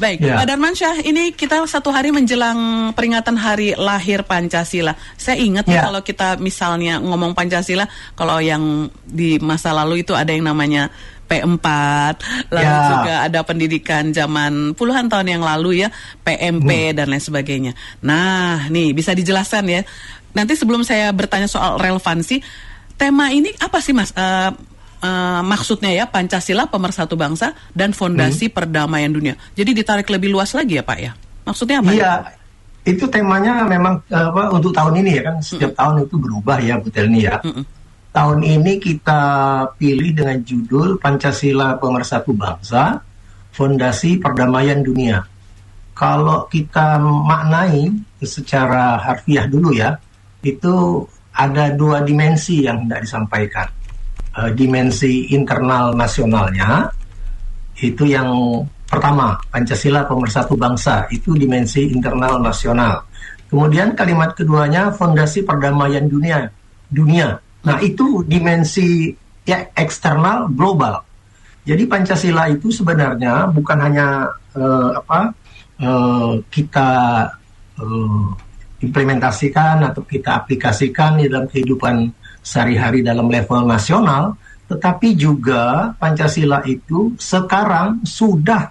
Baik, Ya. Pak Darmansyah, ini kita 1 hari menjelang peringatan hari lahir Pancasila. Saya ingat Ya. kalau kita misalnya ngomong Pancasila, kalau yang di masa lalu itu ada yang namanya P4, lalu Ya. juga ada pendidikan zaman puluhan tahun yang lalu ya, PMP dan lain sebagainya. Nah, nih bisa dijelaskan ya. Nanti sebelum saya bertanya soal relevansi, tema ini apa sih Mas? Maksudnya ya, Pancasila pemersatu bangsa dan fondasi perdamaian dunia. Jadi ditarik lebih luas lagi ya Pak ya? Maksudnya apa? Iya, itu temanya memang untuk tahun ini ya kan, setiap tahun itu berubah ya Bu Telni ya. Tahun ini kita pilih dengan judul Pancasila pemersatu bangsa, fondasi perdamaian dunia. Kalau kita maknai secara harfiah dulu ya, itu ada 2 dimensi yang hendak disampaikan. Dimensi internal nasionalnya, itu yang pertama, Pancasila pemersatu bangsa, itu dimensi internal nasional. Kemudian kalimat keduanya, fondasi perdamaian dunia. Nah, itu dimensi ya, eksternal global. Jadi Pancasila itu sebenarnya bukan hanya kita implementasikan atau kita aplikasikan di dalam kehidupan sehari-hari dalam level nasional, tetapi juga Pancasila itu sekarang sudah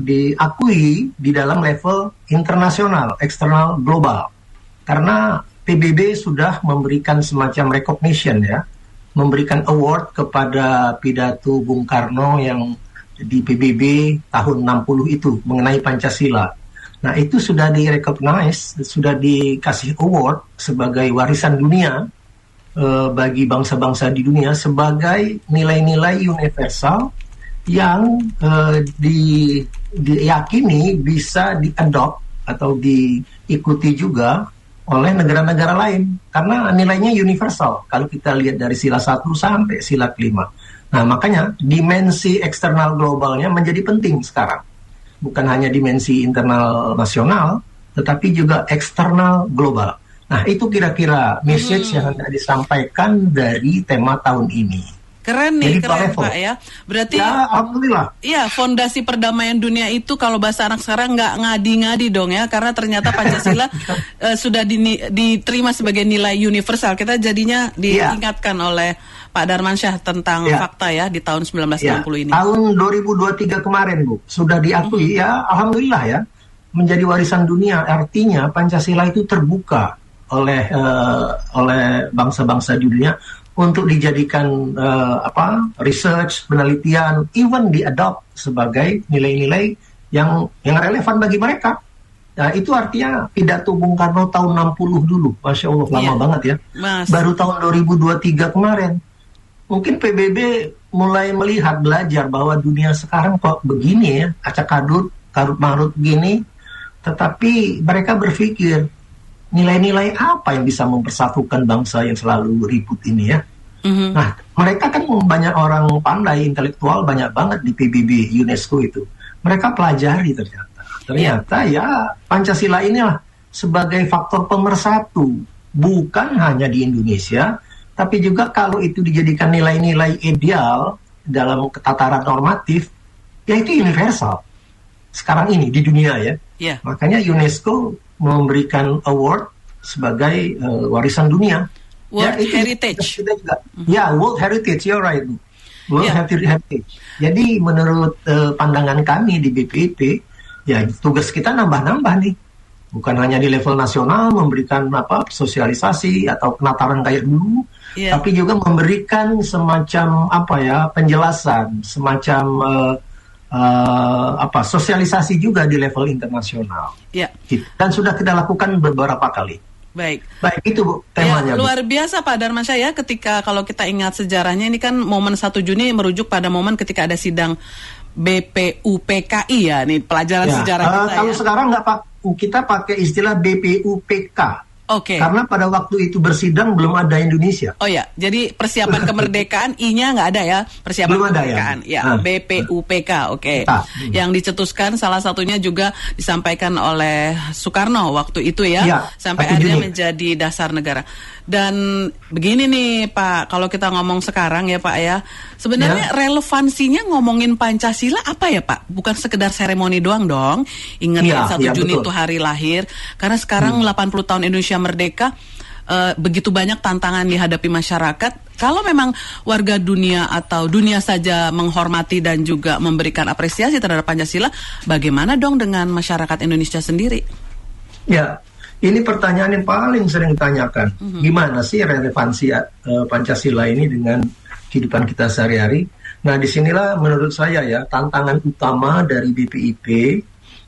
diakui di dalam level internasional, eksternal global. Karena PBB sudah memberikan semacam recognition ya, memberikan award kepada pidato Bung Karno yang di PBB tahun 60 itu mengenai Pancasila. Nah, itu sudah di-recognize, sudah dikasih award sebagai warisan dunia bagi bangsa-bangsa di dunia sebagai nilai-nilai universal yang diyakini bisa diadopt atau diikuti juga oleh negara-negara lain. Karena nilainya universal kalau kita lihat dari sila 1 sampai sila 5. Nah, makanya dimensi eksternal globalnya menjadi penting sekarang. Bukan hanya dimensi internal nasional, tetapi juga eksternal global. Nah, itu kira-kira message yang akan disampaikan dari tema tahun ini. Keren nih, keren Pak ya. Berarti ya, alhamdulillah. Iya, fondasi perdamaian dunia itu kalau bahasa anak sekarang nggak ngadi-ngadi dong ya, karena ternyata Pancasila sudah diterima sebagai nilai universal. Kita jadinya diingatkan oleh Pak Darmansyah tentang fakta ya di tahun 1960 ini. Tahun 2023 kemarin Bu, sudah diakui ya, alhamdulillah ya, menjadi warisan dunia. Artinya Pancasila itu terbuka oleh bangsa-bangsa di dunia untuk dijadikan research, penelitian, even diadopt sebagai nilai-nilai yang relevan bagi mereka. Nah, itu artinya pidato Bung Karno tahun 60 dulu, Masya Allah, lama banget ya. Baru tahun 2023 kemarin. Mungkin PBB mulai melihat, belajar bahwa dunia sekarang kok begini ya, acak-adut, karut-marut begini. Tetapi mereka berpikir, nilai-nilai apa yang bisa mempersatukan bangsa yang selalu ribut ini ya. Nah, mereka kan banyak orang pandai, intelektual, banyak banget di PBB, UNESCO itu. Mereka pelajari ternyata ya Pancasila inilah sebagai faktor pemersatu, bukan hanya di Indonesia, tapi juga kalau itu dijadikan nilai-nilai ideal dalam tataran normatif, ya itu universal. Sekarang ini di dunia ya. Makanya UNESCO memberikan award sebagai warisan dunia. World Heritage. Ya, World Heritage, you're right. World Heritage. Jadi menurut pandangan kami di BPIP, ya tugas kita nambah-nambah nih. Bukan hanya di level nasional memberikan sosialisasi atau penataran kayak dulu, tapi juga memberikan semacam penjelasan, semacam sosialisasi juga di level internasional. Dan sudah kita lakukan beberapa kali. Baik itu Bu temanya. Luar biasa Pak Darmansyah ya, ketika kalau kita ingat sejarahnya ini kan momen 1 Juni merujuk pada momen ketika ada sidang BPUPKI ya, nih pelajaran sejarah kita kalau sekarang nggak Pak, kita pakai istilah BPUPK, Oke. Karena pada waktu itu bersidang belum ada Indonesia. Oh ya, jadi persiapan kemerdekaan I-nya nggak ada ya, persiapan Belum ada, kemerdekaan. Ya, BPUPK, oke. Yang dicetuskan salah satunya juga disampaikan oleh Soekarno waktu itu ya, sampai 1 akhirnya Juni. menjadi dasar negara. Dan begini nih Pak, kalau kita ngomong sekarang ya Pak ya, sebenarnya relevansinya ngomongin Pancasila apa ya Pak? Bukan sekedar seremoni doang dong, ingat 1 Juni itu hari lahir, karena sekarang 80 tahun Indonesia merdeka, begitu banyak tantangan dihadapi masyarakat. Kalau memang warga dunia atau dunia saja menghormati dan juga memberikan apresiasi terhadap Pancasila, bagaimana dong dengan masyarakat Indonesia sendiri? Ya, ini pertanyaan yang paling sering ditanyakan. Gimana sih relevansi Pancasila ini dengan kehidupan kita sehari-hari? Nah, disinilah menurut saya ya tantangan utama dari BPIP,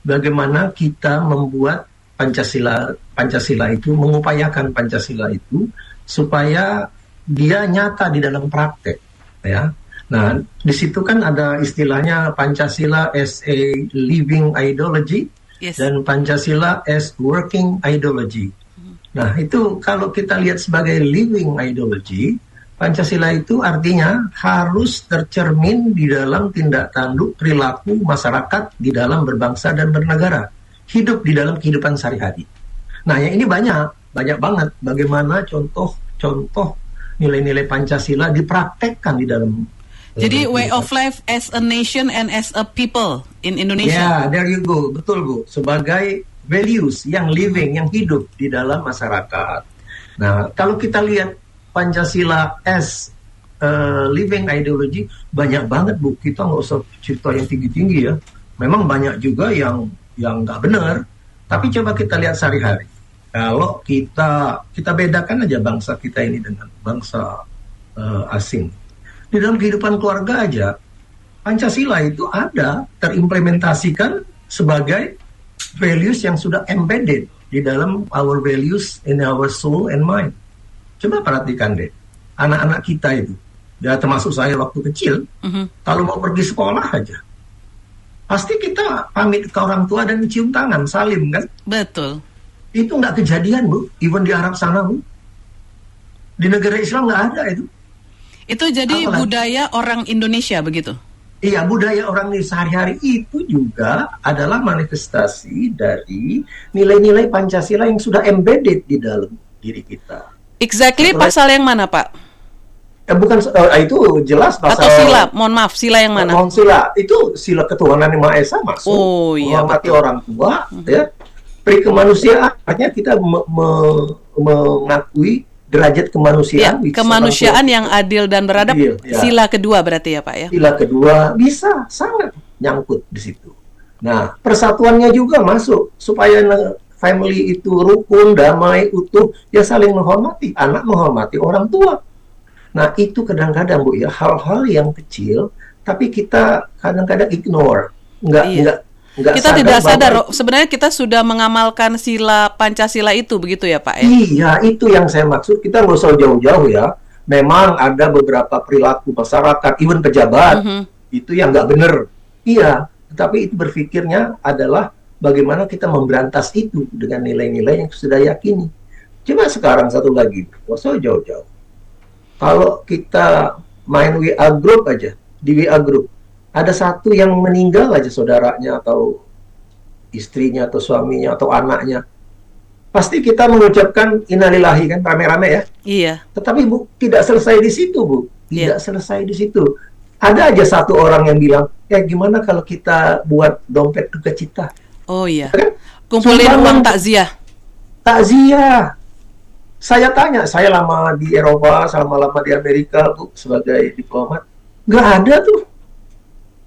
bagaimana kita membuat Pancasila itu, mengupayakan Pancasila itu supaya dia nyata di dalam praktek, ya. Nah, di situ kan ada istilahnya Pancasila as a living ideology dan Pancasila as working ideology. Nah, itu kalau kita lihat sebagai living ideology, Pancasila itu artinya harus tercermin di dalam tindak tanduk perilaku masyarakat di dalam berbangsa dan bernegara, hidup di dalam kehidupan sehari-hari. Nah, yang ini banyak banget bagaimana contoh nilai-nilai Pancasila dipraktekkan di dalam. Jadi way of life as a nation and as a people in Indonesia. Yeah, there you go, betul Bu. Sebagai values yang living, yang hidup di dalam masyarakat. Nah, kalau kita lihat Pancasila as living ideology, banyak banget Bu. Kita nggak usah cerita yang tinggi-tinggi ya. Memang banyak juga yang nggak benar. Tapi coba kita lihat sehari-hari. Kalau kita bedakan aja bangsa kita ini dengan bangsa asing. Di dalam kehidupan keluarga aja, Pancasila itu ada terimplementasikan sebagai values yang sudah embedded di dalam our values in our soul and mind. Coba perhatikan deh, anak-anak kita itu, ya termasuk saya waktu kecil, kalau mau pergi sekolah aja, pasti kita pamit ke orang tua dan cium tangan, salim kan? Betul. Itu nggak kejadian Bu, even di Arab sana Bu. Di negara Islam nggak ada itu. Itu jadi budaya orang Indonesia begitu? Iya, budaya orang di sehari-hari itu juga adalah manifestasi dari nilai-nilai Pancasila yang sudah embedded di dalam diri kita. Exactly pasal yang mana Pak? Bukan, itu jelas pasal. Atau sila, mohon maaf, sila yang mana? Mohon sila, itu sila ketuhanan yang Maha Esa masuk. Oh iya, menghormati orang tua, ya. Peri kemanusiaan, artinya kita mengakui derajat kemanusiaan. Ya, kemanusiaan yang adil dan beradab, sila kedua berarti ya Pak ya? Sila kedua bisa sangat nyangkut di situ. Nah, persatuannya juga masuk supaya family itu rukun, damai, utuh, ya saling menghormati, anak menghormati orang tua. Nah, itu kadang-kadang Bu ya, hal-hal yang kecil, tapi kita kadang-kadang ignore, nggak kita tidak sadar, sebenarnya kita sudah mengamalkan sila Pancasila itu, begitu ya Pak? Iya, itu yang saya maksud. Kita nggak usah jauh-jauh ya. Memang ada beberapa perilaku masyarakat, even pejabat, itu yang nggak benar. Iya, tetapi itu berpikirnya adalah bagaimana kita memberantas itu dengan nilai-nilai yang sudah yakini. Coba sekarang satu lagi, nggak usah jauh-jauh. Kalau kita main WA group aja, di WA group, ada satu yang meninggal aja saudaranya atau istrinya atau suaminya atau anaknya, pasti kita mengucapkan innalillahi kan rame-rame ya. Iya. Tetapi Bu, tidak selesai di situ Bu, tidak selesai di situ. Ada aja satu orang yang bilang, ya gimana kalau kita buat dompet duka cita? Oh iya. Kan? Kumpulin uang takziah. Takziah. Saya tanya, saya lama di Eropa, sama lama di Amerika Bu sebagai diplomat, nggak ada tuh.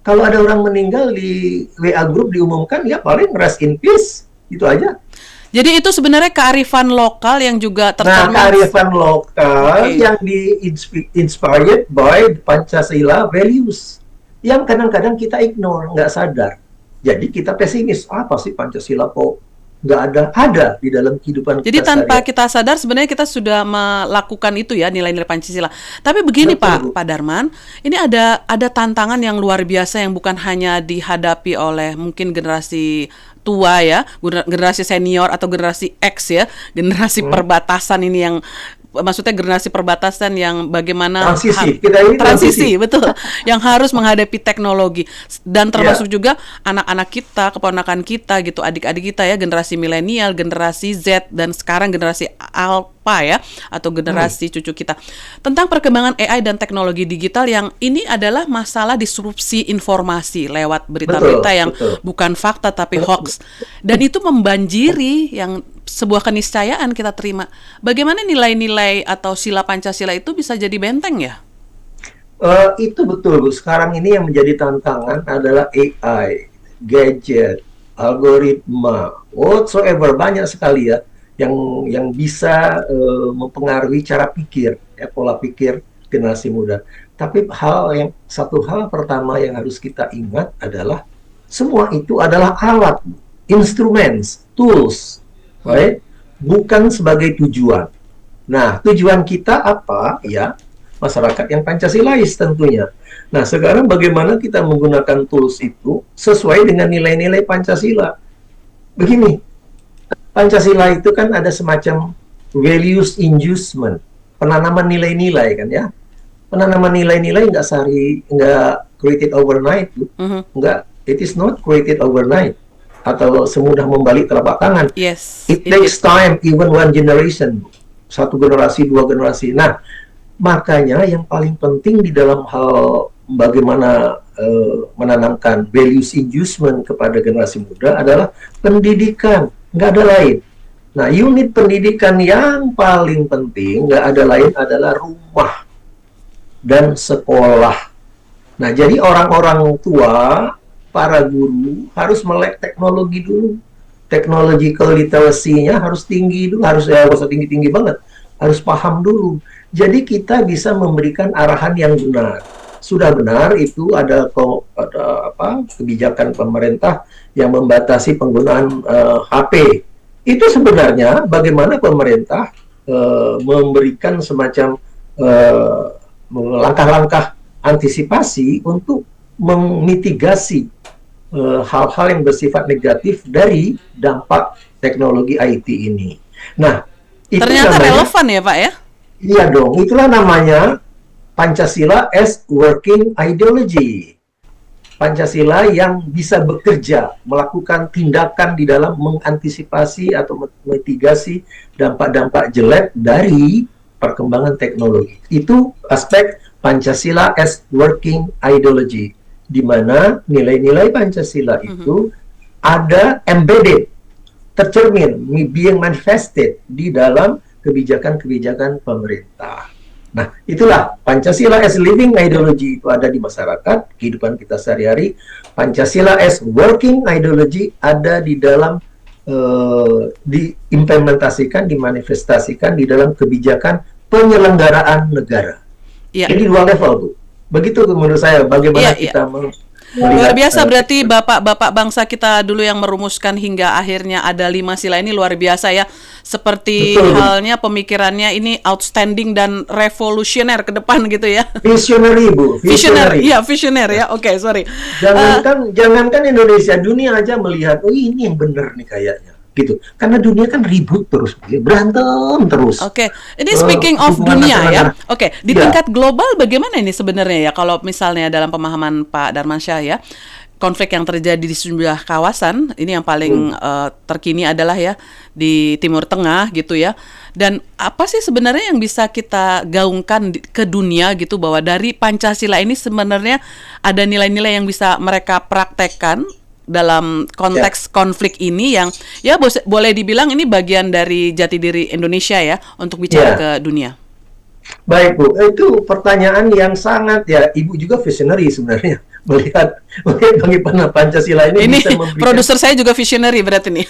Kalau ada orang meninggal di WA group diumumkan, ya paling rest in peace, itu aja. Jadi itu sebenarnya kearifan lokal yang juga tercermin. Nah, kearifan lokal yang inspired by Pancasila values, yang kadang-kadang kita ignore, nggak sadar. Jadi kita pesimis, apa sih Pancasila kok nggak ada di dalam kehidupan Jadi kita tanpa kita sadar sebenarnya kita sudah melakukan itu ya, nilai-nilai Pancasila. Tapi begini Pak Darman, ini ada tantangan yang luar biasa yang bukan hanya dihadapi oleh mungkin generasi tua ya, generasi senior atau generasi X ya, generasi perbatasan ini yang maksudnya generasi perbatasan yang bagaimana kita ini transisi betul yang harus menghadapi teknologi dan termasuk juga anak-anak kita, keponakan kita gitu, adik-adik kita ya, generasi milenial, generasi Z dan sekarang generasi Alpha ya atau generasi cucu kita. Tentang perkembangan AI dan teknologi digital yang ini adalah masalah disrupsi informasi lewat berita-berita yang bukan fakta tapi hoax. Dan itu membanjiri yang sebuah keniscayaan kita terima. Bagaimana nilai-nilai atau sila Pancasila itu bisa jadi benteng ya? Itu betul, Bu. Sekarang ini yang menjadi tantangan adalah AI, gadget, algoritma, whatsoever, banyak sekali ya yang bisa mempengaruhi cara pikir, pola pikir generasi muda. Tapi satu hal pertama yang harus kita ingat adalah semua itu adalah alat, instruments, tools. Right? Bukan sebagai tujuan. Nah, tujuan kita apa? Ya, masyarakat yang Pancasilais tentunya. Nah, sekarang bagaimana kita menggunakan tools itu sesuai dengan nilai-nilai Pancasila. Begini, Pancasila itu kan ada semacam values inducement, penanaman nilai-nilai kan ya. Penanaman nilai-nilai nggak created overnight, nggak, it is not created overnight. Atau semudah membalik telapak tangan. Yes, it takes time, even one generation, satu generasi, dua generasi. Nah, makanya yang paling penting di dalam hal bagaimana menanamkan values inducement kepada generasi muda adalah pendidikan, nggak ada lain. Nah, unit pendidikan yang paling penting nggak ada lain adalah rumah dan sekolah. Nah, jadi orang-orang tua, para guru harus melek teknologi dulu. Technological literacy-nya harus tinggi dulu, harus usah tinggi-tinggi banget. Harus paham dulu. Jadi kita bisa memberikan arahan yang benar. Sudah benar itu ada kebijakan pemerintah yang membatasi penggunaan HP. Itu sebenarnya bagaimana pemerintah memberikan semacam langkah-langkah antisipasi untuk memitigasi hal-hal yang bersifat negatif dari dampak teknologi IT ini. Nah, itu ternyata relevan ya Pak ya? Iya dong, itulah namanya Pancasila as working ideology. Pancasila yang bisa bekerja, melakukan tindakan di dalam mengantisipasi atau mitigasi dampak-dampak jelek dari perkembangan teknologi. Itu aspek Pancasila as working ideology, di mana nilai-nilai Pancasila itu ada embedded, tercermin, being manifested di dalam kebijakan-kebijakan pemerintah. Nah, itulah Pancasila as living ideology itu ada di masyarakat, kehidupan kita sehari-hari. Pancasila as working ideology ada di dalam diimplementasikan, dimanifestasikan di dalam kebijakan penyelenggaraan negara. Ya. Jadi dua level, Bu. Begitu menurut saya bagaimana kita luar biasa berarti bapak-bapak bangsa kita dulu yang merumuskan hingga akhirnya ada 5 sila ini luar biasa ya. Seperti halnya pemikirannya ini outstanding dan revolusioner ke depan gitu ya. Visionary, Bu. Visioner ya. Oke, sorry. Jangankan Indonesia, dunia aja melihat, oh ini yang benar nih kayaknya. Gitu. Karena dunia kan ribut terus, berantem terus. Oke. Ini speaking of dunia ya. Oke, di tingkat global bagaimana ini sebenarnya ya kalau misalnya dalam pemahaman Pak Darmansyah ya, konflik yang terjadi di sejumlah kawasan, ini yang paling terkini adalah ya di Timur Tengah gitu ya. Dan apa sih sebenarnya yang bisa kita gaungkan ke dunia gitu bahwa dari Pancasila ini sebenarnya ada nilai-nilai yang bisa mereka praktekkan dalam konteks konflik ini yang ya boleh dibilang ini bagian dari jati diri Indonesia ya untuk bicara ke dunia. Baik, Bu, itu pertanyaan yang sangat ya, Ibu juga visionary sebenarnya melihat bagaimana Pancasila ini bisa memberikan. Produser saya juga visionary berarti nih.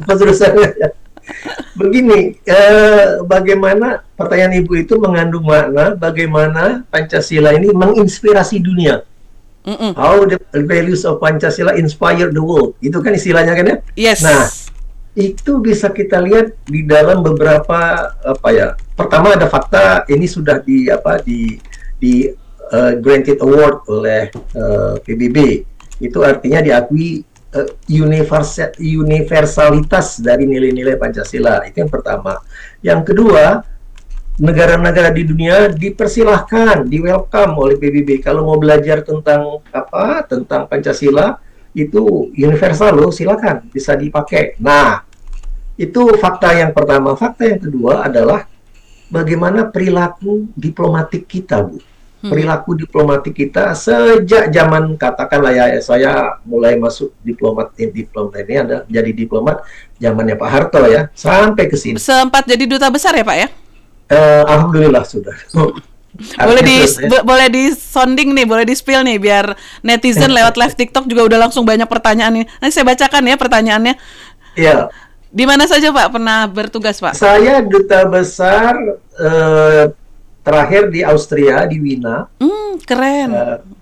Produsernya ya. Begini, bagaimana pertanyaan Ibu itu mengandung makna bagaimana Pancasila ini menginspirasi dunia. How the values of Pancasila inspire the world. Itu kan istilahnya kan ya? Yes. Nah, itu bisa kita lihat di dalam beberapa pertama ada fakta ini sudah di granted award oleh PBB. Itu artinya diakui universalitas dari nilai-nilai Pancasila. Itu yang pertama. Yang kedua, negara-negara di dunia dipersilahkan, di welcome oleh PBB. Kalau mau belajar tentang tentang Pancasila, itu universal loh, silakan, bisa dipakai. Nah, itu fakta yang pertama. Fakta yang kedua adalah bagaimana perilaku diplomatik kita, Bu. Perilaku diplomatik kita sejak zaman, katakanlah ya, saya mulai masuk diplomat ini ada jadi diplomat zamannya Pak Harto ya, sampai ke sini. Sempat jadi duta besar ya Pak ya? Alhamdulillah sudah. Boleh di sounding nih, boleh di spill nih biar netizen lewat live TikTok juga udah langsung banyak pertanyaan nih. Nanti saya bacakan ya pertanyaannya. Iya. Di mana saja Pak pernah bertugas Pak? Saya duta besar terakhir di Austria, di Wina. Keren.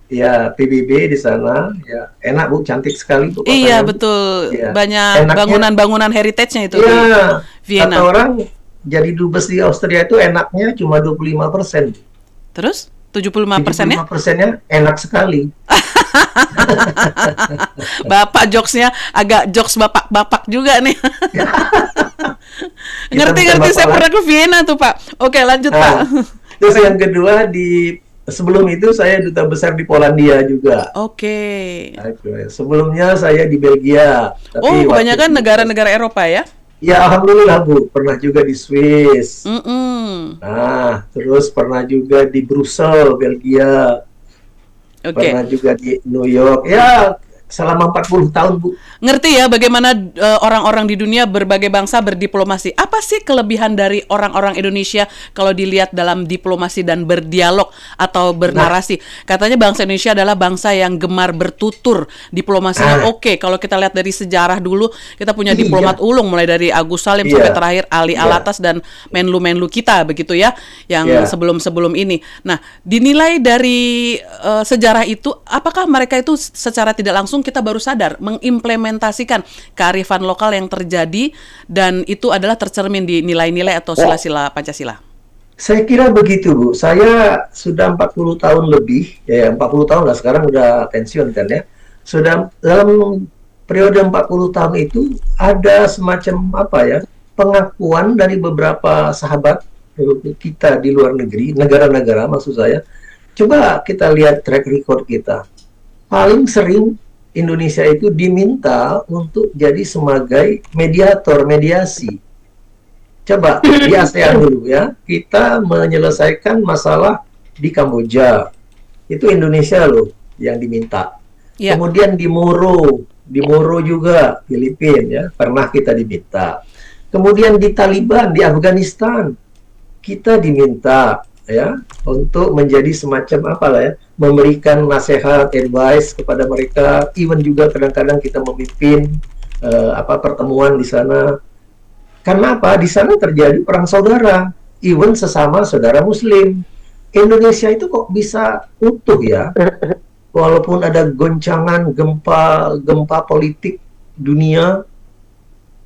Ya, PBB di sana. Ya, enak Bu, cantik sekali Bu. Iya betul. Ya. Banyak bangunan-bangunan heritage-nya itu di Vienna. Kata orang jadi dubes di Austria itu enaknya cuma 25%. Terus 75%-nya? 75%-nya enak sekali. Bapak jokesnya agak jokes bapak juga nih. Ngerti saya pernah ke Vienna tuh Pak. Oke lanjut Pak. Terus yang kedua sebelum itu saya duta besar di Polandia juga. Oke. Sebelumnya saya di Belgia. Kebanyakan negara-negara Eropa ya? Ya alhamdulillah Bu, pernah juga di Swiss. Nah, terus pernah juga di Brussels, Belgia. Pernah juga di New York. Ya, selama 40 tahun Bu. Ngerti ya bagaimana orang-orang di dunia berbagai bangsa berdiplomasi. Apa sih kelebihan dari orang-orang Indonesia kalau dilihat dalam diplomasi dan berdialog atau bernarasi? Katanya bangsa Indonesia adalah bangsa yang gemar bertutur. Diplomasinya oke. Kalau kita lihat dari sejarah dulu, kita punya diplomat ulung mulai dari Agus Salim sampai terakhir Ali Alatas dan menlu-menlu kita begitu ya, yang sebelum-sebelum ini. Nah, dinilai dari sejarah itu, apakah mereka itu secara tidak langsung kita baru sadar mengimplementasikan kearifan lokal yang terjadi dan itu adalah tercermin di nilai-nilai atau sila-sila Pancasila? Saya kira begitu Bu. Saya sudah 40 tahun lebih, ya 40 tahun lah, sekarang udah pensiun kan ya. Sudah dalam periode 40 tahun itu ada semacam pengakuan dari beberapa sahabat kita di luar negeri, negara-negara maksud saya. Coba kita lihat track record kita. Paling sering Indonesia itu diminta untuk jadi sebagai mediasi. Coba di ASEAN dulu ya, kita menyelesaikan masalah di Kamboja. Itu Indonesia loh yang diminta. Kemudian di Moro juga Filipina ya, pernah kita diminta. Kemudian di Taliban di Afghanistan kita diminta ya untuk menjadi semacam memberikan nasihat, advice kepada mereka. Even juga kadang-kadang kita memimpin pertemuan di sana. Karena di sana terjadi perang saudara, even sesama saudara Muslim. Indonesia itu kok bisa utuh ya, walaupun ada goncangan gempa politik dunia,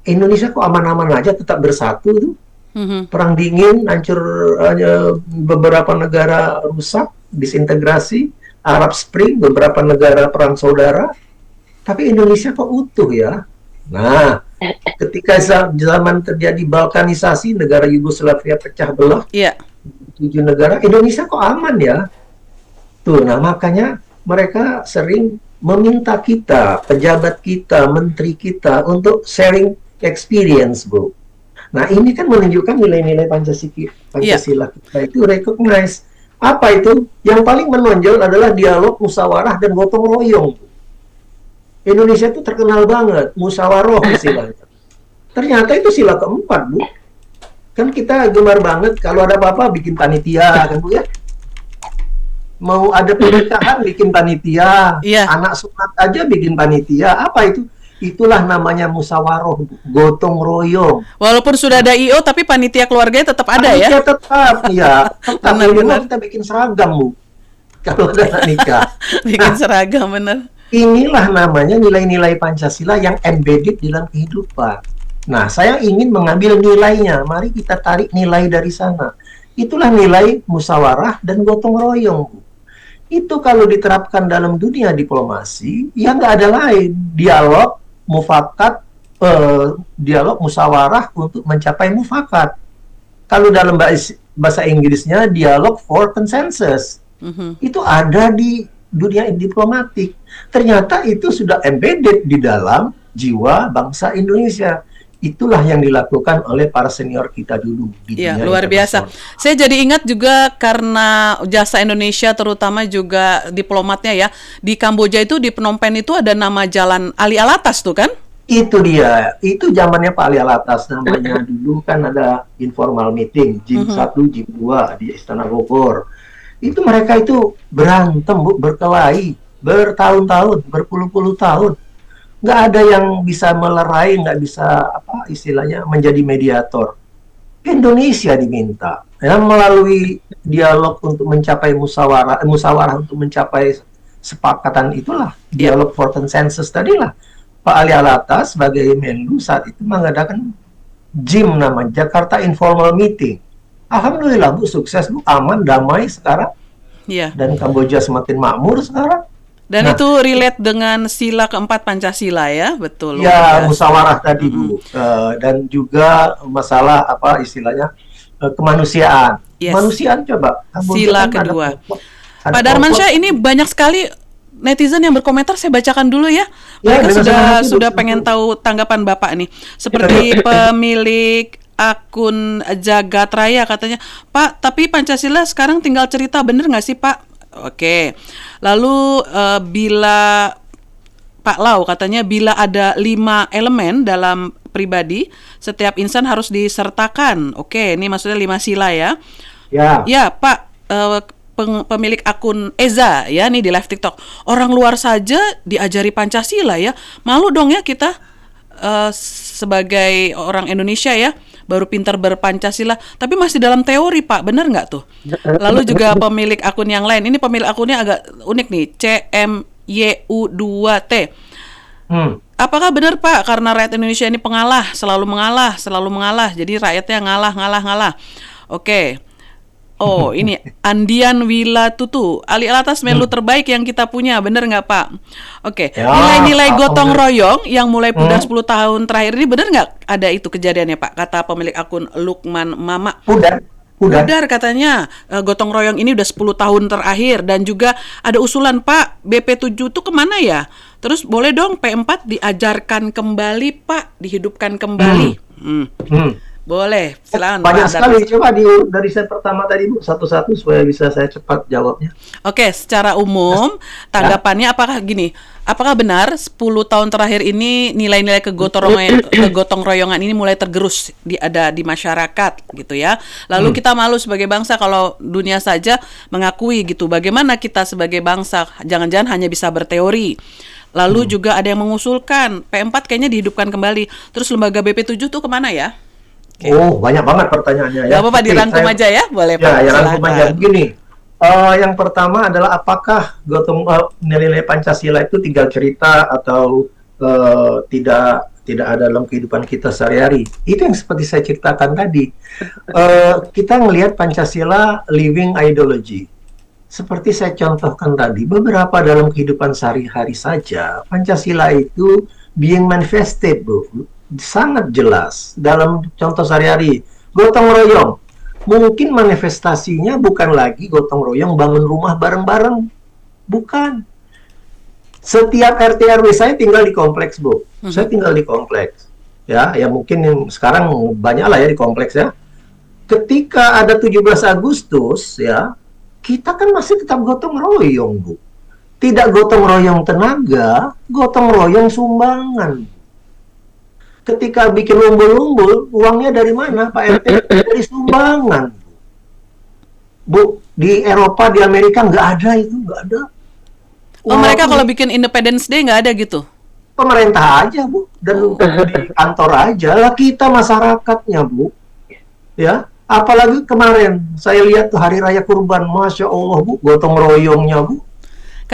Indonesia kok aman-aman aja tetap bersatu tuh. Perang dingin hancur, beberapa negara rusak, disintegrasi, Arab Spring, beberapa negara perang saudara, tapi Indonesia kok utuh ya. Nah, ketika zaman terjadi balkanisasi, negara Yugoslavia pecah belah, 7 negara, Indonesia kok aman ya. Tuh, nah makanya mereka sering meminta kita, pejabat kita, menteri kita untuk sharing experience, Bu. Nah, ini kan menunjukkan nilai-nilai Pancasila kita itu recognize. Apa itu? Yang paling menonjol adalah dialog, musyawarah, dan gotong royong. Indonesia itu terkenal banget, musyawarah istilahnya. Ternyata itu sila keempat, Bu. Kan kita gemar banget, kalau ada apa-apa bikin panitia, kan Bu ya? Mau ada pernikahan bikin panitia, anak sunat aja bikin panitia. Apa itu? Itulah namanya musyawarah, gotong royong. Walaupun sudah ada IO, tapi panitia keluarganya tetap ada ya? Panitia tetap, ya. Benar. Kita bikin seragam, Bu. Kalau ada nikah. Bikin seragam, benar. Inilah namanya nilai-nilai Pancasila yang embedded di dalam kehidupan. Nah, saya ingin mengambil nilainya. Mari kita tarik nilai dari sana. Itulah nilai musyawarah dan gotong royong, Bu. Itu kalau diterapkan dalam dunia diplomasi, ya nggak ada lain. dialog, mufakat, dialog musyawarah untuk mencapai mufakat. Kalau dalam bahasa Inggrisnya dialog for consensus. Itu ada di dunia diplomatik. Ternyata itu sudah embedded di dalam jiwa bangsa Indonesia. Itulah yang dilakukan oleh para senior kita dulu di dunia luar biasa. Saya jadi ingat juga karena jasa Indonesia terutama juga diplomatnya ya. Di Kamboja itu di Phnom Penh itu ada nama jalan Ali Alatas tuh kan? Itu dia. Itu zamannya Pak Ali Alatas namanya. Dulu kan ada informal meeting Jim 1, Jim 2 di Istana Bogor. Itu mereka itu berantem, Bu, berkelahi bertahun-tahun, berpuluh-puluh tahun. Nggak ada yang bisa melerai, nggak bisa istilahnya menjadi mediator. Indonesia diminta melalui dialog untuk mencapai musyawarah untuk mencapai sepakatan, itulah dialog for consensus tadilah. Pak Ali Alatas sebagai Menlu saat itu mengadakan JIM namanya, Jakarta Informal Meeting. Alhamdulillah, Bu, sukses, Bu, aman, damai sekarang. Dan Kamboja semakin makmur sekarang. Dan itu relate dengan sila keempat Pancasila ya, betul. Ya, musyawarah tadi, Bu. Dan juga masalah istilahnya kemanusiaan. Kemanusiaan coba. Sila kedua. Pak Darmansyah, ini banyak sekali netizen yang berkomentar, saya bacakan dulu ya. Mereka sudah pengen tahu tanggapan Bapak nih. Seperti pemilik akun Jagat Raya katanya, Pak, tapi Pancasila sekarang tinggal cerita, bener nggak sih Pak? Oke. Lalu bila Pak Lau katanya bila ada 5 elemen dalam pribadi, setiap insan harus disertakan. Oke, ini maksudnya 5 sila ya. Ya, Pak, pemilik akun Eza ya nih di live TikTok. Orang luar saja diajari Pancasila ya. Malu dong ya kita sebagai orang Indonesia ya, baru pintar berpancasila, tapi masih dalam teori Pak, benar nggak tuh? Lalu juga pemilik akun yang lain, ini pemilik akunnya agak unik nih, CMYU2T. Apakah benar Pak, karena rakyat Indonesia ini pengalah, selalu mengalah, jadi rakyatnya ngalah. Oke. Oh, ini Andian Wila Tutu, Ali Alatas Menlu terbaik yang kita punya, bener nggak Pak? Oke, nilai-nilai gotong royong yang mulai pudar 10 tahun terakhir ini, bener nggak ada itu kejadiannya Pak? Kata pemilik akun Lukman Mama. Pudar katanya, gotong royong ini udah 10 tahun terakhir. Dan juga ada usulan Pak, BP7 itu kemana ya? Terus boleh dong P4 diajarkan kembali Pak, dihidupkan kembali. Boleh, silakan. Banyak sekali, coba dari saya pertama tadi Bu, satu-satu supaya bisa saya cepat jawabnya. Oke, secara umum tanggapannya apakah benar 10 tahun terakhir ini nilai-nilai kegotong royongan ini mulai tergerus ada di masyarakat gitu ya. Lalu kita malu sebagai bangsa kalau dunia saja mengakui gitu. Bagaimana kita sebagai bangsa jangan-jangan hanya bisa berteori. Lalu juga ada yang mengusulkan P4 kayaknya dihidupkan kembali. Terus lembaga BP7 tuh kemana ya? Oh, banyak banget pertanyaannya ya. Gak apa-apa, dirangkum aja ya, boleh Pak. Ya, rangkum aja. Begini, yang pertama adalah apakah nilai-nilai Pancasila itu tinggal cerita atau tidak ada dalam kehidupan kita sehari-hari? Itu yang seperti saya ceritakan tadi. Kita melihat Pancasila living ideology. Seperti saya contohkan tadi, beberapa dalam kehidupan sehari-hari saja, Pancasila itu being manifested, Bu. Sangat jelas dalam contoh sehari-hari. Gotong royong, mungkin manifestasinya bukan lagi gotong royong bangun rumah bareng-bareng, bukan. Setiap RT RW saya tinggal di kompleks, Bu. Saya tinggal di kompleks, ya mungkin yang sekarang banyak lah ya di kompleks ya. Ketika ada 17 Agustus ya, kita kan masih tetap gotong royong, Bu. Tidak gotong royong tenaga, gotong royong sumbangan. Ketika bikin umbul-umbul, uangnya dari mana Pak RT? Dari sumbangan. Bu, di Eropa, di Amerika nggak ada itu, nggak ada. Mereka kalau bikin Independence Day nggak ada gitu? Pemerintah aja, Bu, dan di kantor aja lah, kita masyarakatnya, Bu. Ya, apalagi kemarin saya lihat tuh Hari Raya Kurban, Masya Allah, Bu, gotong royongnya, Bu.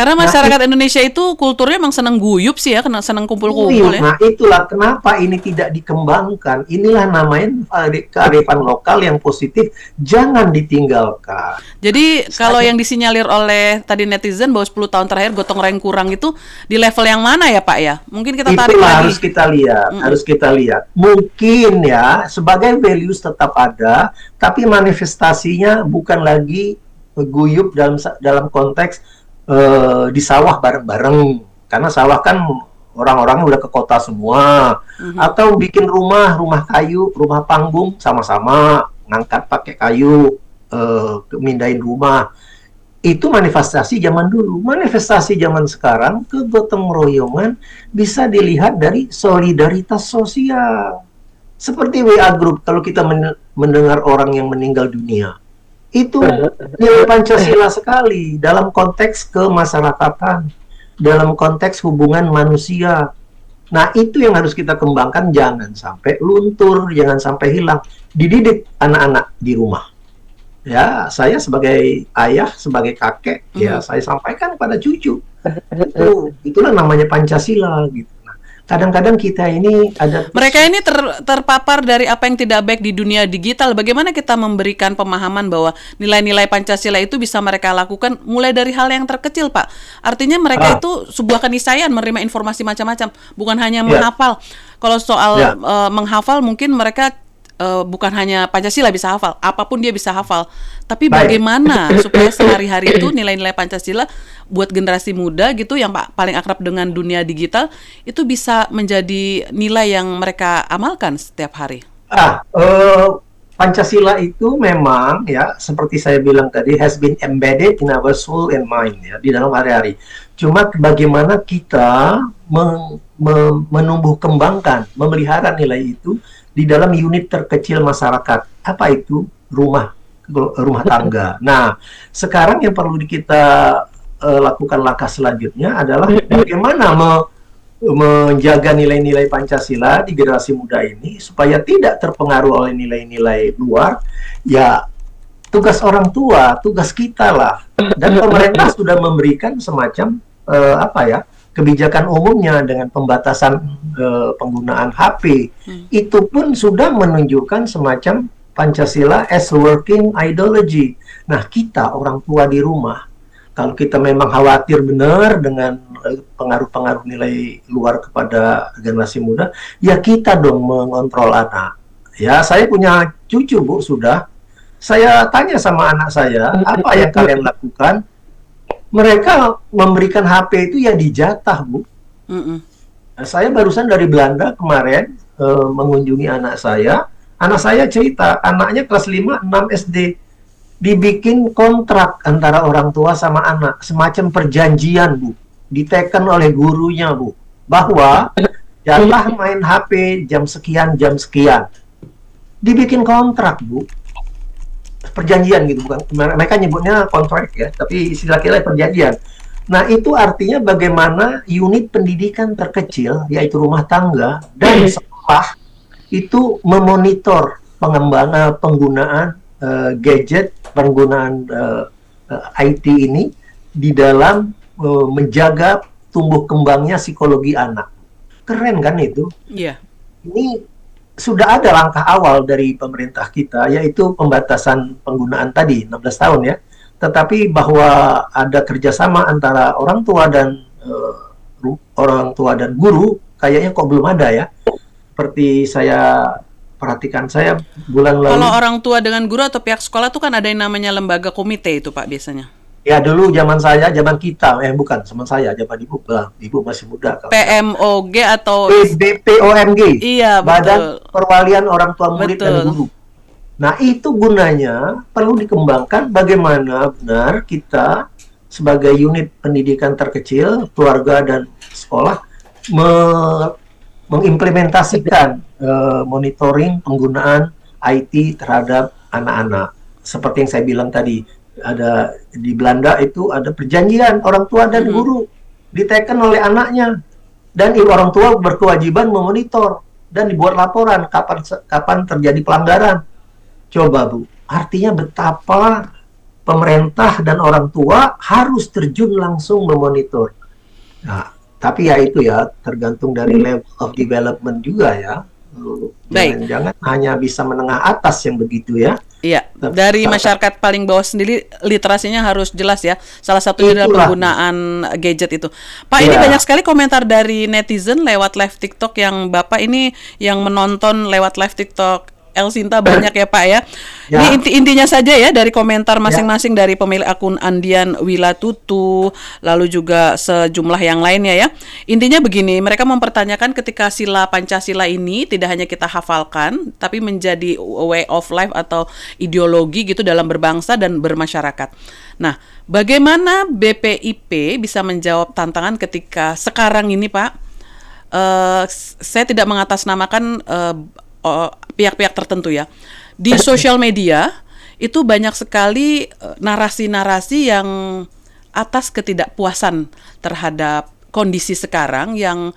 Karena Nah, masyarakat Indonesia itu kulturnya emang seneng guyup sih ya, seneng kumpul-kumpul ya. Nah, itulah kenapa ini tidak dikembangkan. Inilah namanya kearifan lokal yang positif, jangan ditinggalkan. Jadi kalau Saya yang disinyalir oleh tadi netizen bahwa 10 tahun terakhir gotong royong kurang itu di level yang mana ya Pak ya? Mungkin kita tarik itulah lagi. harus kita lihat. Mungkin ya sebagai values tetap ada, tapi manifestasinya bukan lagi guyup dalam konteks di sawah bareng-bareng, karena sawah kan orang-orangnya udah ke kota semua, atau bikin rumah kayu, rumah panggung sama-sama ngangkat pakai kayu, mindahin rumah. Itu manifestasi zaman dulu. Manifestasi zaman sekarang kegotong royongan bisa dilihat dari solidaritas sosial. Seperti WA Group, kalau kita mendengar orang yang meninggal dunia, itu nilai Pancasila sekali dalam konteks kemasyarakatan, dalam konteks hubungan manusia. Nah, itu yang harus kita kembangkan, jangan sampai luntur, jangan sampai hilang. Dididik anak-anak di rumah. Ya, saya sebagai ayah, sebagai kakek, ya saya sampaikan pada cucu. Itulah namanya Pancasila gitu. Kadang-kadang kita ini ada Mereka ini terpapar dari apa yang tidak baik di dunia digital. Bagaimana kita memberikan pemahaman bahwa nilai-nilai Pancasila itu bisa mereka lakukan mulai dari hal yang terkecil, Pak. Artinya mereka itu sebuah keniscayaan menerima informasi macam-macam, bukan hanya menghafal. Kalau soal menghafal mungkin mereka bukan hanya Pancasila bisa hafal, apapun dia bisa hafal. Tapi bagaimana supaya sehari-hari itu nilai-nilai Pancasila buat generasi muda gitu yang paling akrab dengan dunia digital itu bisa menjadi nilai yang mereka amalkan setiap hari. Pancasila itu memang ya seperti saya bilang tadi has been embedded in our soul and mind ya di dalam hari-hari. Cuma bagaimana kita menumbuh kembangkan, memelihara nilai itu di dalam unit terkecil masyarakat. Apa itu? Rumah tangga. Nah, sekarang yang perlu kita lakukan langkah selanjutnya adalah bagaimana menjaga nilai-nilai Pancasila di generasi muda ini supaya tidak terpengaruh oleh nilai-nilai luar. Ya, tugas orang tua, tugas kita lah. Dan pemerintah sudah memberikan semacam kebijakan umumnya dengan pembatasan penggunaan HP. Itu pun sudah menunjukkan semacam Pancasila as working ideology. Nah, kita orang tua di rumah, kalau kita memang khawatir benar dengan pengaruh-pengaruh nilai luar kepada generasi muda, ya kita dong mengontrol anak. Ya, saya punya cucu, Bu, sudah. Saya tanya sama anak saya, apa yang kalian lakukan? Mereka memberikan HP itu ya dijatah, Bu. Nah, saya barusan dari Belanda kemarin mengunjungi anak saya. Anak saya cerita, anaknya kelas 5, 6 SD. Dibikin kontrak antara orang tua sama anak. Semacam perjanjian, Bu. Diteken oleh gurunya, Bu. Bahwa jatah main HP jam sekian, jam sekian. Dibikin kontrak, Bu. Perjanjian gitu, bukan, mereka nyebutnya kontrak ya, tapi istilah kita perjanjian. Nah, itu artinya bagaimana unit pendidikan terkecil, yaitu rumah tangga dan sekolah, itu memonitor pengembangan penggunaan gadget, penggunaan IT ini di dalam menjaga tumbuh kembangnya psikologi anak. Keren kan itu? Iya. Ini sudah ada langkah awal dari pemerintah kita, yaitu pembatasan penggunaan tadi 16 tahun ya. Tetapi bahwa ada kerjasama antara orang tua dan guru, kayaknya kok belum ada ya. Seperti saya perhatikan, saya bulan lalu. Kalau orang tua dengan guru atau pihak sekolah tuh kan ada yang namanya lembaga komite itu, Pak, biasanya. Ya dulu zaman saya, zaman kita, bukan zaman saya, zaman ibu masih muda. PMOG atau POMG. Iya, Badan Perwalian Orang Tua Murid dan Guru. Nah, itu gunanya perlu dikembangkan bagaimana benar kita sebagai unit pendidikan terkecil, keluarga dan sekolah mengimplementasikan monitoring penggunaan IT terhadap anak-anak. Seperti yang saya bilang tadi, ada di Belanda itu ada perjanjian orang tua dan guru diteken oleh anaknya, dan orang tua berkewajiban memonitor dan dibuat laporan kapan terjadi pelanggaran. Coba, Bu, artinya betapa pemerintah dan orang tua harus terjun langsung memonitor. Nah, tapi ya itu ya tergantung dari level of development juga ya. Jangan-jangan hanya bisa menengah atas yang begitu ya. Iya, dari masyarakat paling bawah sendiri literasinya harus jelas ya. Salah satunya adalah penggunaan gadget itu. Pak, ini banyak sekali komentar dari netizen lewat live TikTok yang Bapak ini yang menonton lewat live TikTok El Sinta banyak ya Pak ya. Ini intinya saja ya dari komentar masing-masing dari pemilik akun Andian Wilatutu, lalu juga sejumlah yang lainnya ya. Intinya begini, mereka mempertanyakan ketika sila Pancasila ini tidak hanya kita hafalkan, tapi menjadi way of life atau ideologi gitu dalam berbangsa dan bermasyarakat. Nah, bagaimana BPIP bisa menjawab tantangan ketika sekarang ini Pak? Saya tidak mengatasnamakan pihak-pihak tertentu ya. Di sosial media itu banyak sekali narasi-narasi yang atas ketidakpuasan terhadap kondisi sekarang yang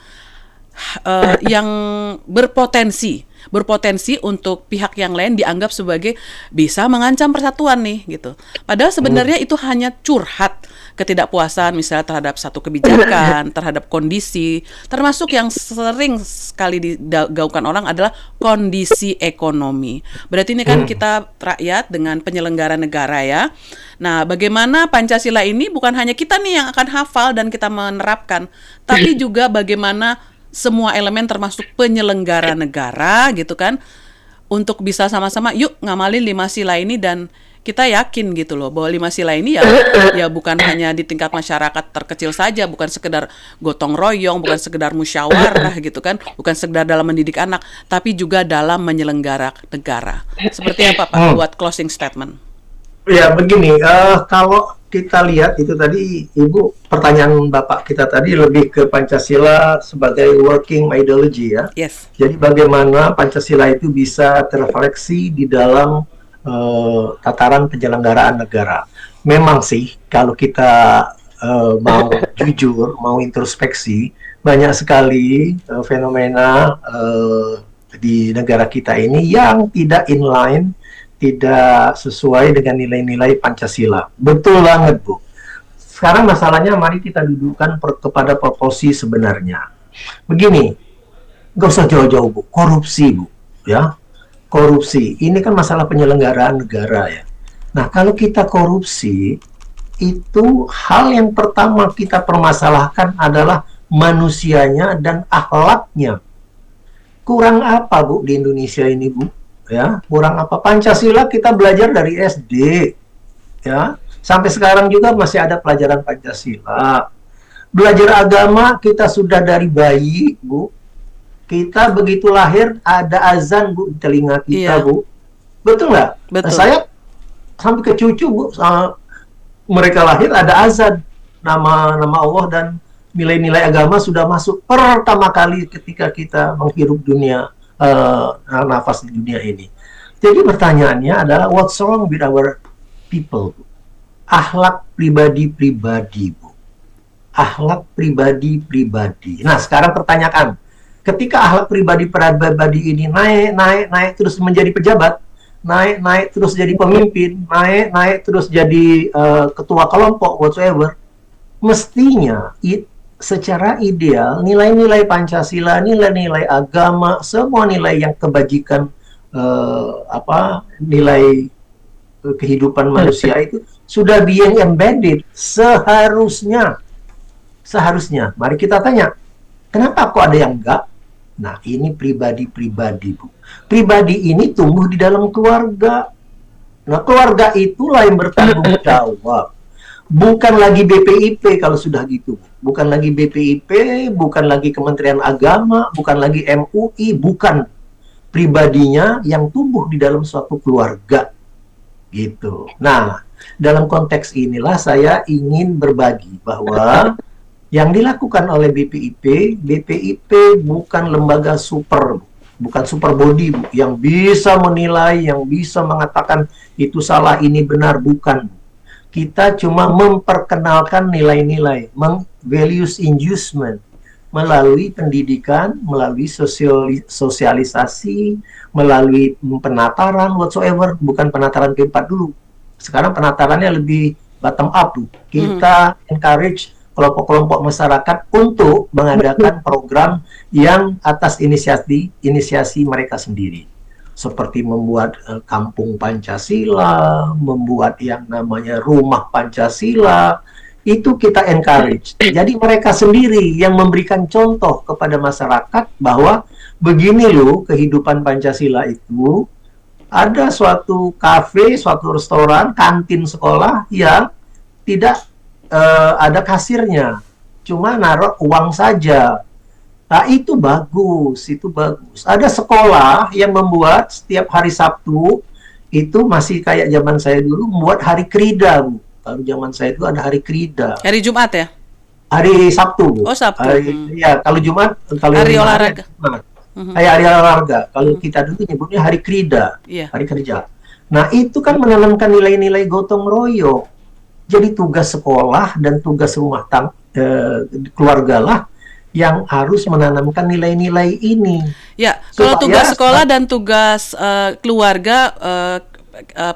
berpotensi untuk pihak yang lain dianggap sebagai bisa mengancam persatuan nih gitu. Padahal sebenarnya itu hanya curhat ketidakpuasan misalnya terhadap satu kebijakan, terhadap kondisi, termasuk yang sering sekali digaungkan orang adalah kondisi ekonomi. Berarti ini kan kita rakyat dengan penyelenggara negara ya. Nah, bagaimana Pancasila ini bukan hanya kita nih yang akan hafal dan kita menerapkan, tapi juga bagaimana semua elemen termasuk penyelenggara negara gitu kan untuk bisa sama-sama yuk ngamalin 5 sila ini dan kita yakin gitu loh bahwa 5 sila ini ya bukan hanya di tingkat masyarakat terkecil saja, bukan sekedar gotong royong, bukan sekedar musyawarah gitu kan, bukan sekedar dalam mendidik anak, tapi juga dalam menyelenggara negara. Seperti apa Pak buat closing statement? Ya begini, kalau kita lihat itu tadi Ibu pertanyaan Bapak kita tadi lebih ke Pancasila sebagai working ideology ya. Yes. Jadi bagaimana Pancasila itu bisa terrefleksi di dalam tataran penyelenggaraan negara. Memang sih kalau kita mau jujur, mau introspeksi, banyak sekali fenomena di negara kita ini yang tidak inline, tidak sesuai dengan nilai-nilai Pancasila. Betul banget, Bu. Sekarang masalahnya mari kita dudukkan kepada proporsi sebenarnya. Begini, nggak usah jauh-jauh, Bu. Korupsi, Bu. Ya, korupsi. Ini kan masalah penyelenggaraan negara ya. Nah, kalau kita korupsi, itu hal yang pertama kita permasalahkan adalah manusianya dan akhlaknya. Kurang apa, Bu, di Indonesia ini, Bu? Ya, kurang apa? Pancasila kita belajar dari SD, ya, sampai sekarang juga masih ada pelajaran Pancasila. Belajar agama kita sudah dari bayi, Bu. Kita begitu lahir ada azan, Bu, di telinga kita, Bu. Betul nggak? Betul. Saya sampai ke cucu, Bu, mereka lahir ada azan, nama Allah dan nilai-nilai agama sudah masuk pertama kali ketika kita menghirup dunia. Nafas di dunia ini. Jadi pertanyaannya adalah what's wrong with our people? Akhlak pribadi-pribadi, Bu. Akhlak pribadi-pribadi. Nah, sekarang pertanyaan, ketika akhlak pribadi-pribadi ini naik terus menjadi pejabat, naik terus jadi pemimpin, naik terus jadi ketua kelompok whatsoever, mestinya secara ideal, nilai-nilai Pancasila, nilai-nilai agama, semua nilai yang kebajikan, nilai kehidupan manusia itu sudah being embedded seharusnya. Mari kita tanya, kenapa kok ada yang enggak? Nah, ini pribadi-pribadi, Bu. Pribadi ini tumbuh di dalam keluarga. Nah, keluarga itulah yang bertanggung jawab. Bukan lagi BPIP kalau sudah gitu. Bukan lagi BPIP, bukan lagi Kementerian Agama, bukan lagi MUI, bukan. Pribadinya yang tumbuh di dalam suatu keluarga. Gitu. Nah, dalam konteks inilah saya ingin berbagi bahwa yang dilakukan oleh BPIP bukan lembaga bukan super body, Bu, yang bisa menilai, yang bisa mengatakan itu salah, ini benar, bukan. Kita cuma memperkenalkan nilai-nilai, values inducement, melalui pendidikan, melalui sosialisasi, melalui penataran whatsoever, bukan penataran P4 dulu. Sekarang penatarannya lebih bottom up, Bu. Kita encourage kelompok-kelompok masyarakat untuk mengadakan program yang atas inisiasi mereka sendiri. Seperti membuat kampung Pancasila, membuat yang namanya rumah Pancasila, itu kita encourage. Jadi mereka sendiri yang memberikan contoh kepada masyarakat bahwa begini loh kehidupan Pancasila itu, ada suatu kafe, suatu restoran, kantin sekolah yang tidak ada kasirnya, cuma naruh uang saja. Nah, itu bagus, itu bagus. Ada sekolah yang membuat setiap hari Sabtu, itu masih kayak zaman saya dulu, membuat hari krida, Bu. Kalau zaman saya itu ada hari krida. Hari Jumat ya? Hari Sabtu, Bu. Oh, Sabtu. Ya, kalau Jumat, kalau hari olahraga. Hari olahraga. Kalau kita dulu nyebutnya hari krida, hari kerja. Nah, itu kan menanamkan nilai-nilai gotong royong. Jadi tugas sekolah dan tugas rumah keluarga lah yang harus menanamkan nilai-nilai ini. Ya, kalau tugas sekolah dan tugas keluarga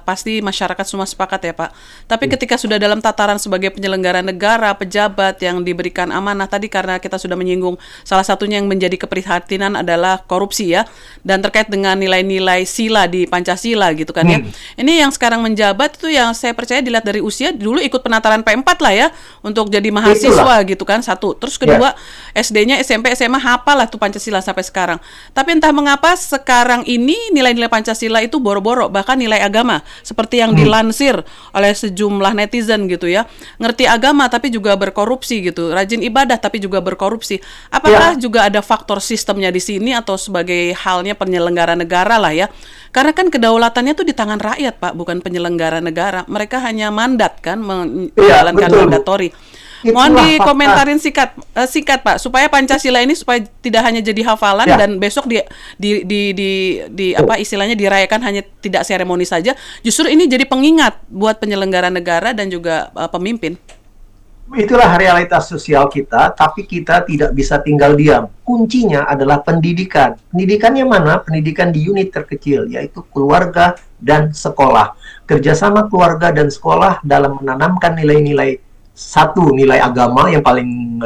pasti masyarakat semua sepakat ya Pak. Tapi ketika sudah dalam tataran sebagai penyelenggara negara, pejabat yang diberikan amanah tadi, karena kita sudah menyinggung salah satunya yang menjadi keprihatinan adalah korupsi ya, dan terkait dengan nilai-nilai sila di Pancasila gitu kan ya. Ini yang sekarang menjabat itu yang saya percaya dilihat dari usia, dulu ikut penataran P4 lah ya untuk jadi mahasiswa gitu kan, satu. Terus kedua SD-nya, SMP, SMA hafal lah tuh Pancasila sampai sekarang. Tapi entah mengapa sekarang ini nilai-nilai Pancasila itu boro-boro, bahkan nilai agama seperti yang dilansir oleh sejumlah netizen gitu ya, ngerti agama tapi juga berkorupsi gitu, rajin ibadah tapi juga berkorupsi. Apakah juga ada faktor sistemnya di sini atau sebagai halnya penyelenggara negara lah ya? Karena kan kedaulatannya tuh di tangan rakyat Pak, bukan penyelenggara negara. Mereka hanya mandat kan menjalankan mandatori. Mohon dikomentarin singkat Pak, supaya Pancasila ini supaya tidak hanya jadi hafalan dan besok di apa istilahnya dirayakan hanya tidak seremoni saja, justru ini jadi pengingat buat penyelenggara negara dan juga pemimpin. Itulah realitas sosial kita, tapi kita tidak bisa tinggal diam. Kuncinya adalah pendidikan. Pendidikannya mana? Pendidikan di unit terkecil, yaitu keluarga dan sekolah. Kerjasama keluarga dan sekolah dalam menanamkan nilai-nilai. Satu, nilai agama yang paling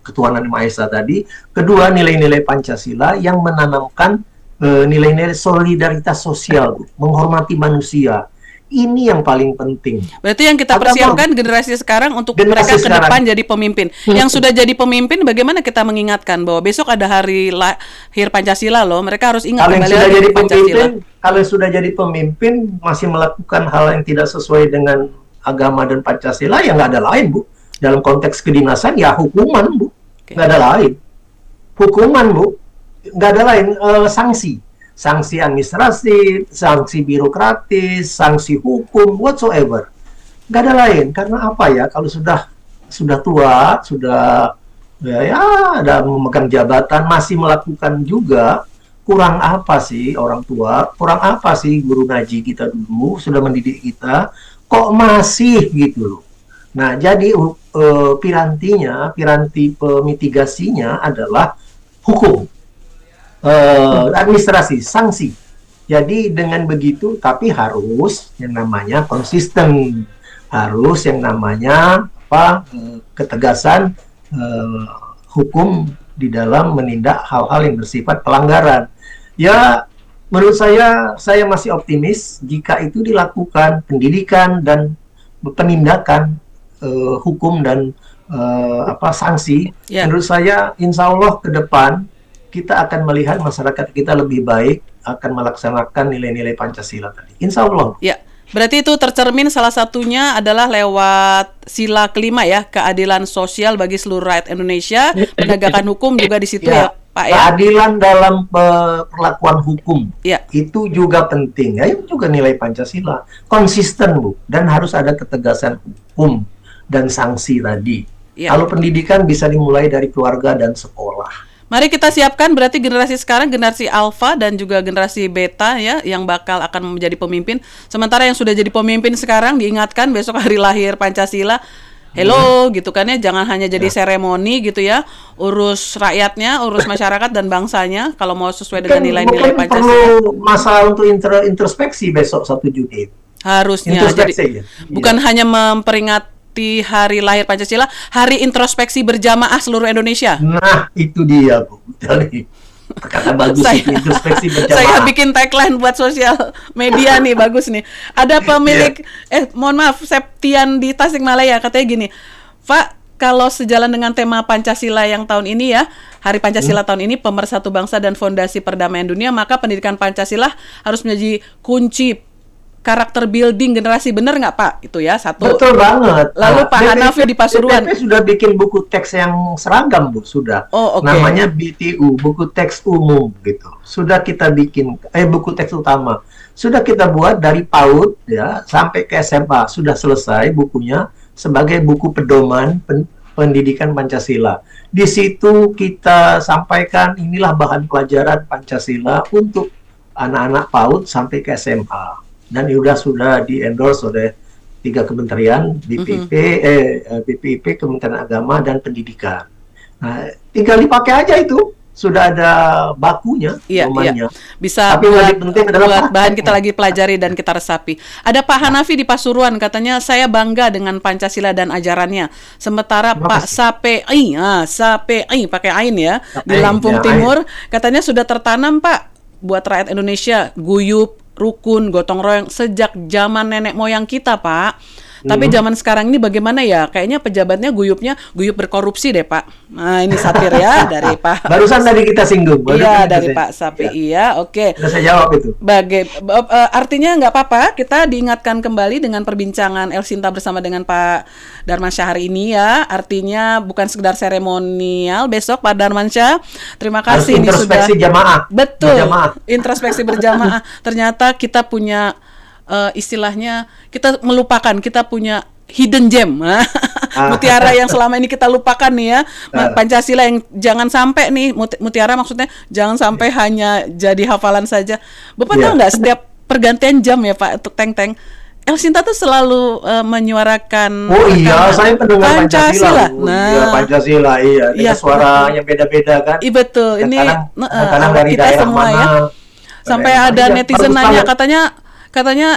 ketuhanan Yang Maha Esa tadi. Kedua, nilai-nilai Pancasila yang menanamkan nilai-nilai solidaritas sosial, menghormati manusia. Ini yang paling penting. Berarti yang kita persiapkan generasi sekarang untuk mereka ke depan jadi pemimpin. Yang sudah jadi pemimpin, bagaimana kita mengingatkan bahwa besok ada hari lahir Pancasila loh. Mereka harus ingat kembali hari Pancasila. Kalau sudah jadi pemimpin masih melakukan hal yang tidak sesuai dengan agama dan Pancasila, ya nggak ada lain, Bu. Dalam konteks kedinasan, ya hukuman, Bu. Nggak ada lain. Hukuman, Bu. Nggak ada lain. Sanksi. Sanksi administratif, sanksi birokratis, sanksi hukum, whatsoever. Nggak ada lain. Karena apa ya, kalau sudah tua, sudah ada memegang jabatan, masih melakukan juga, kurang apa sih orang tua? Kurang apa sih guru ngaji kita dulu, sudah mendidik kita, kok masih gitu loh. Nah, jadi piranti pemitigasinya adalah hukum, administrasi, sanksi. Jadi dengan begitu, tapi harus yang namanya konsisten, harus yang namanya ketegasan hukum di dalam menindak hal-hal yang bersifat pelanggaran. Ya, menurut saya masih optimis jika itu dilakukan pendidikan dan penindakan hukum dan sanksi. Menurut saya, insya Allah ke depan kita akan melihat masyarakat kita lebih baik akan melaksanakan nilai-nilai Pancasila tadi. Insya Allah. Ya, berarti itu tercermin salah satunya adalah lewat sila kelima ya, keadilan sosial bagi seluruh rakyat Indonesia, penegakan hukum juga di situ ya Pak ya. Keadilan dalam perlakuan hukum itu juga penting. Ya, itu juga nilai Pancasila. Konsisten, Bu, dan harus ada ketegasan hukum dan sanksi tadi. Kalau pendidikan bisa dimulai dari keluarga dan sekolah. Mari kita siapkan berarti generasi sekarang, generasi alfa dan juga generasi beta ya, yang bakal akan menjadi pemimpin. Sementara yang sudah jadi pemimpin sekarang diingatkan besok hari lahir Pancasila. Hello gitu kan ya, jangan hanya jadi seremoni gitu ya, urus rakyatnya, urus masyarakat dan bangsanya kalau mau sesuai dengan nilai-nilai Pancasila. Perlu masa untuk introspeksi besok 1 Juni. Harusnya. Jadi Introspeksi ya. bukan hanya memperingati hari lahir Pancasila, hari introspeksi berjamaah seluruh Indonesia. Nah, itu dia, Bu. Betul nih. Kata bagus Saya, itu, introspeksi berjamaah. saya bikin tagline buat sosial media nih, bagus nih. Ada pemilik, mohon maaf, Septian di Tasikmalaya katanya gini, Pak, kalau sejalan dengan tema Pancasila yang tahun ini ya, Hari Pancasila tahun ini, Pemersatu Bangsa dan Fondasi Perdamaian Dunia, maka pendidikan Pancasila harus menjadi kunci karakter building generasi, bener nggak Pak? Itu ya, satu. Betul banget. Lalu Pak Hanafi di Pasuruan. BPP sudah bikin buku teks yang seragam, Bu, sudah. Oh, oke. Namanya BTU, buku teks umum gitu. Sudah kita bikin buku teks utama. Sudah kita buat dari PAUD ya sampai ke SMA, sudah selesai bukunya sebagai buku pedoman pendidikan Pancasila. Di situ kita sampaikan inilah bahan pelajaran Pancasila untuk anak-anak PAUD sampai ke SMA. Dan sudah di-endorse oleh 3 kementerian, BPIP, Kementerian Agama, dan Pendidikan. Nah, tinggal dipakai aja itu. Sudah ada bakunya, iya. Bisa tapi buat, penting adalah bahan kita lagi pelajari dan kita resapi. Ada Pak Hanafi di Pasuruan, katanya saya bangga dengan Pancasila dan ajarannya. Sementara Pak Sapei pakai ain ya, di Lampung Timur, katanya sudah tertanam Pak buat rakyat Indonesia, guyup, rukun, gotong royong sejak zaman nenek moyang kita, Pak. Tapi zaman sekarang ini bagaimana ya? Kayaknya pejabatnya guyup berkorupsi deh, Pak. Nah, ini satir ya dari Pak. Barusan tadi kita singgung. Iya, dari Pak Sapi. Iya, oke. Sudah saya jawab itu. Artinya nggak apa-apa, kita diingatkan kembali dengan perbincangan El Sinta bersama dengan Pak Darmansyah hari ini ya. Artinya bukan sekedar seremonial besok, Pak Darmansyah. Terima kasih. Ini introspeksi sudah jamaah. Betul. Introspeksi berjamaah. Ternyata kita punya istilahnya, kita melupakan, kita punya hidden gem, mutiara yang selama ini kita lupakan nih ya, Pancasila yang jangan sampai nih, mutiara maksudnya jangan sampai hanya jadi hafalan saja. Bapak tahu nggak, setiap pergantian jam ya Pak untuk teng-teng, El Sinta tuh selalu menyuarakan saya pendengar Pancasila. Nah, Pancasila dengan suara yang beda-beda kan. Iya betul, ini kadang dari kita daerah semua mana, ya. Sampai ada netizen nanya, katanya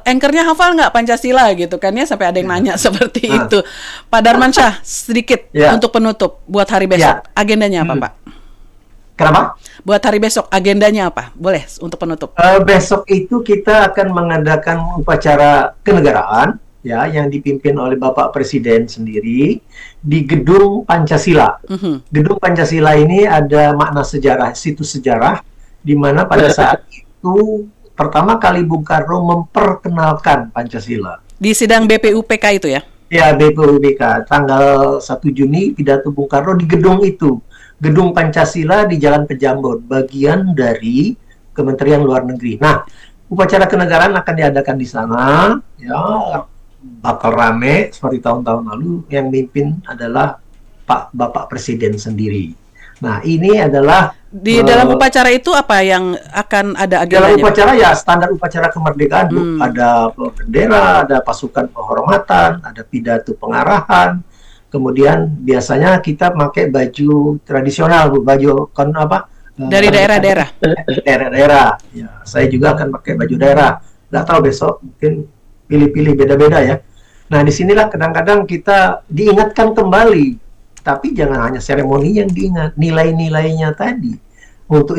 anchornya hafal nggak Pancasila gitu kan ya, sampai ada yang nanya seperti itu. Pak Darmansyah, sedikit untuk penutup buat hari besok, agendanya apa Pak? Kenapa? Buat hari besok agendanya apa? Boleh untuk penutup. Besok itu kita akan mengadakan upacara kenegaraan ya yang dipimpin oleh Bapak Presiden sendiri di Gedung Pancasila. Gedung Pancasila ini ada makna sejarah, situs sejarah di mana pada saat itu pertama kali Bung Karno memperkenalkan Pancasila. Di sidang BPUPK itu ya? Ya, BPUPK. Tanggal 1 Juni pidato Bung Karno di gedung itu. Gedung Pancasila di Jalan Pejambon, bagian dari Kementerian Luar Negeri. Nah, upacara kenegaraan akan diadakan di sana. Ya, bakal rame seperti tahun-tahun lalu. Yang mimpin adalah Bapak Presiden sendiri. Nah, ini adalah di dalam upacara itu apa yang akan ada agendanya? Dalam upacara ya standar upacara kemerdekaan, Bu. Ada bendera, ada pasukan penghormatan, ada pidato pengarahan. Kemudian biasanya kita pakai baju tradisional, Bu, baju dari daerah-daerah. Daerah-daerah. Ya, saya juga akan pakai baju daerah. Nggak tahu besok mungkin pilih-pilih beda-beda ya. Nah, disinilah kadang-kadang kita diingatkan kembali. Tapi jangan hanya seremoni yang diingat, nilai-nilainya tadi. Untuk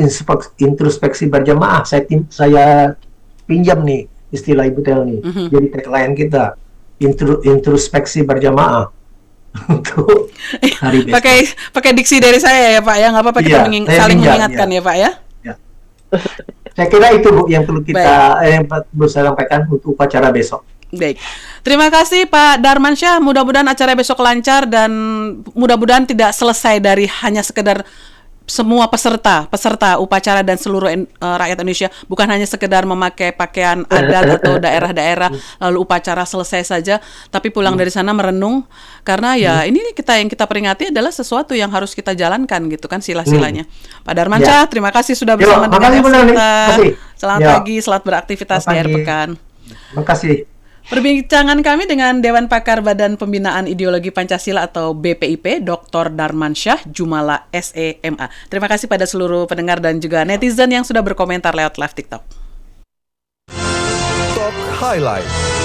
introspeksi berjamaah, saya pinjam nih istilah Ibu Tel nih. Jadi tagline kita, introspeksi berjamaah untuk hari besok. Pakai diksi dari saya ya Pak ya, nggak apa-apa, kita saling mengingatkan ya Pak ya. Saya kira itu Bu yang perlu kita saya sampaikan untuk upacara besok. Baik, terima kasih Pak Darmansyah. Mudah-mudahan acara besok lancar dan mudah-mudahan tidak selesai dari hanya sekedar semua peserta upacara dan seluruh rakyat Indonesia, bukan hanya sekedar memakai pakaian adat atau daerah-daerah lalu upacara selesai saja, tapi pulang dari sana merenung karena ya ini yang kita peringati adalah sesuatu yang harus kita jalankan gitu kan, sila-silanya. Pak Darmansyah, terima kasih sudah bersama dengan kita. Selamat pagi, selamat beraktivitas di akhir pekan. Terima kasih. Perbincangan kami dengan Dewan Pakar Badan Pembinaan Ideologi Pancasila atau BPIP, Dr. Darmansyah Jumala SEMA. Terima kasih pada seluruh pendengar dan juga netizen yang sudah berkomentar lewat live TikTok. Highlight.